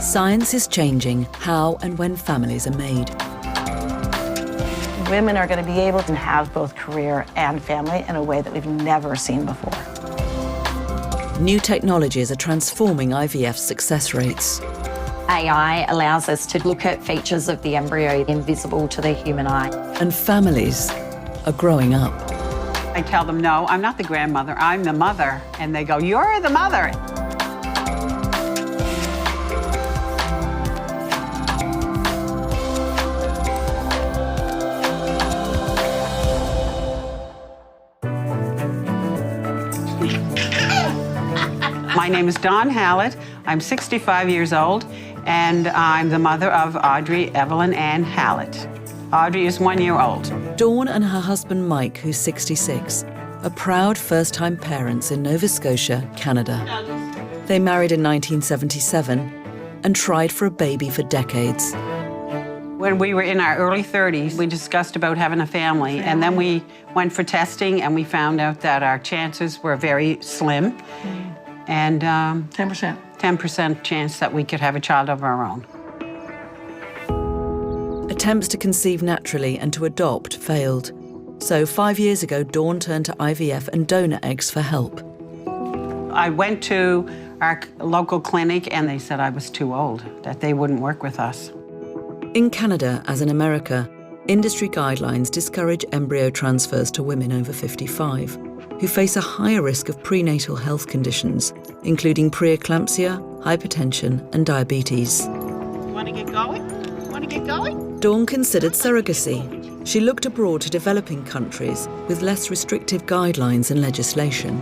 Science is changing how and when families are made. Women are going to be able to have both career and family in a way that we've never seen before. New technologies are transforming IVF success rates. AI allows us to look at features of the embryo invisible to the human eye. And families are growing up. I tell them, no, I'm not the grandmother, I'm the mother. And they go, you're the mother. My name is Dawn Hallett. I'm 65 years old, and I'm the mother of Audrey Evelyn Ann Hallett. Audrey is 1 year old. Dawn and her husband Mike, who's 66, are proud first-time parents in Nova Scotia, Canada. They married in 1977 and tried for a baby for decades. When we were in our early 30s, we discussed about having a family, and then we went for testing, and we found out that our chances were very slim. And 10%. 10% chance that we could have a child of our own. Attempts to conceive naturally and to adopt failed. So 5 years ago, Dawn turned to IVF and donor eggs for help. I went to our local clinic and they said I was too old, that they wouldn't work with us. In Canada, as in America, industry guidelines discourage embryo transfers to women over 55, who face a higher risk of prenatal health conditions, including preeclampsia, hypertension, and diabetes. Want to get going? Want to get going? Dawn considered surrogacy. She looked abroad to developing countries with less restrictive guidelines and legislation.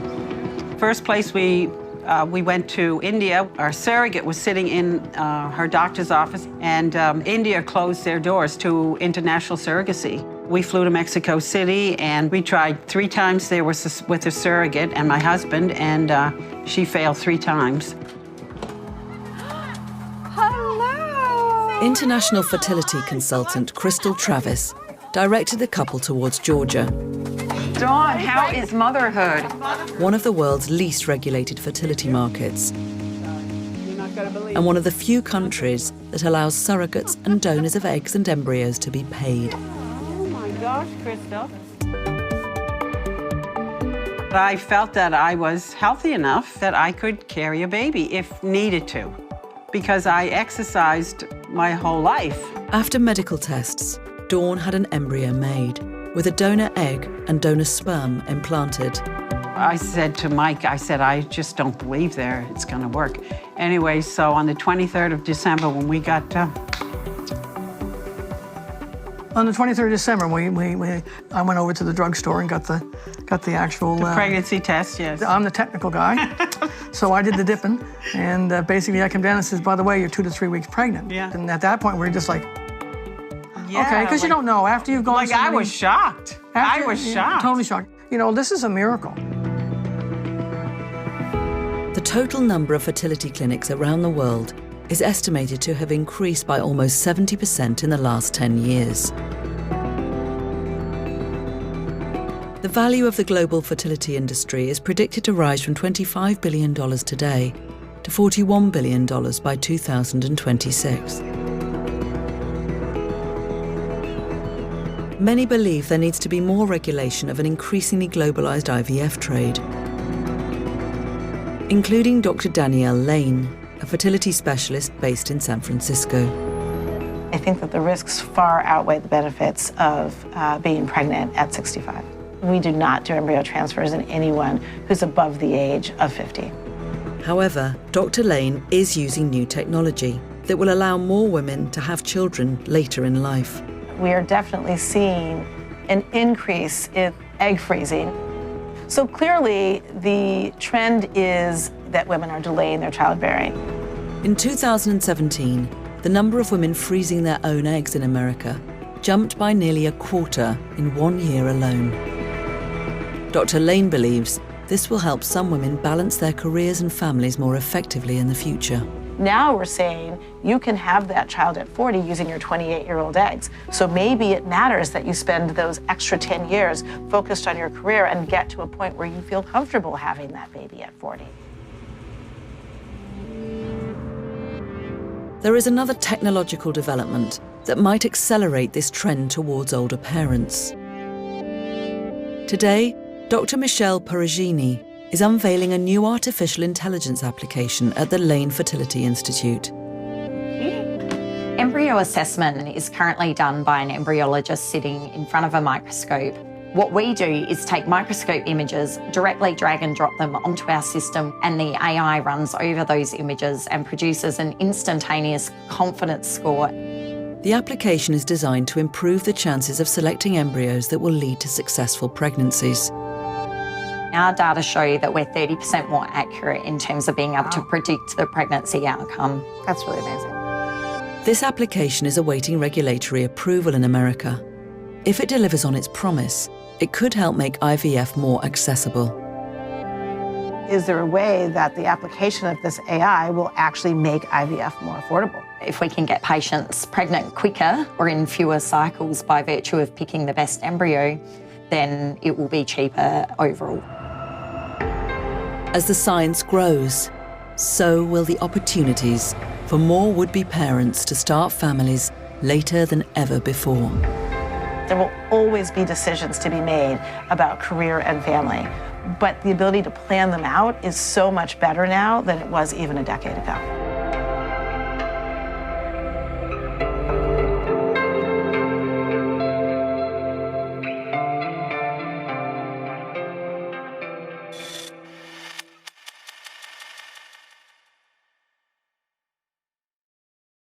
First place we went to India. Our surrogate was sitting in her doctor's office, and India closed their doors to international surrogacy. We flew to Mexico City, and we tried 3 times there with a surrogate and my husband, and she failed 3 times. Hello! International fertility consultant Crystal Travis directed the couple towards Georgia, Dawn, how is motherhood? one of the world's least regulated fertility markets, and one of the few countries that allows surrogates and donors of eggs and embryos to be paid. Oh my gosh, Crystal. I felt that I was healthy enough that I could carry a baby if needed to, because I exercised my whole life. After medical tests, Dawn had an embryo made, with a donor egg and donor sperm implanted. I said to Mike, I just don't believe it's going to work. Anyway, so on the 23rd of December, when we got... On the 23rd of December, I went over to the drugstore and got the actual... pregnancy test, yes. I'm the technical guy, so I did the dipping, and basically I came down and says, by the way, you're 2 to 3 weeks pregnant. Yeah. And at that point, we were just like, yeah, okay, because you don't know. After you've gone... I was shocked. I was shocked. Totally shocked. You know, this is a miracle. The total number of fertility clinics around the world is estimated to have increased by almost 70% in the last 10 years. The value of the global fertility industry is predicted to rise from $25 billion today to $41 billion by 2026. Many believe there needs to be more regulation of an increasingly globalized IVF trade, including Dr. Danielle Lane, a fertility specialist based in San Francisco. I think that the risks far outweigh the benefits of being pregnant at 65. We do not do embryo transfers in anyone who's above the age of 50. However, Dr. Lane is using new technology that will allow more women to have children later in life. We are definitely seeing an increase in egg freezing. So clearly, the trend is that women are delaying their childbearing. In 2017, the number of women freezing their own eggs in America jumped by nearly a quarter in 1 year alone. Dr. Lane believes this will help some women balance their careers and families more effectively in the future. Now we're saying you can have that child at 40 using your 28-year-old eggs. So maybe it matters that you spend those extra 10 years focused on your career and get to a point where you feel comfortable having that baby at 40. there is another technological development that might accelerate this trend towards older parents. Today, Dr. Michelle Perugini is unveiling a new artificial intelligence application at the Lane Fertility Institute. Embryo assessment is currently done by an embryologist sitting in front of a microscope. What we do is take microscope images, directly drag and drop them onto our system, and the AI runs over those images and produces an instantaneous confidence score. The application is designed to improve the chances of selecting embryos that will lead to successful pregnancies. Our data show that we're 30% more accurate in terms of being able to predict the pregnancy outcome. That's really amazing. This application is awaiting regulatory approval in America. If it delivers on its promise, it could help make IVF more accessible. Is there a way that the application of this AI will actually make IVF more affordable? If we can get patients pregnant quicker or in fewer cycles by virtue of picking the best embryo, then it will be cheaper overall. As the science grows, so will the opportunities for more would-be parents to start families later than ever before. There will always be decisions to be made about career and family, but the ability to plan them out is so much better now than it was even a decade ago.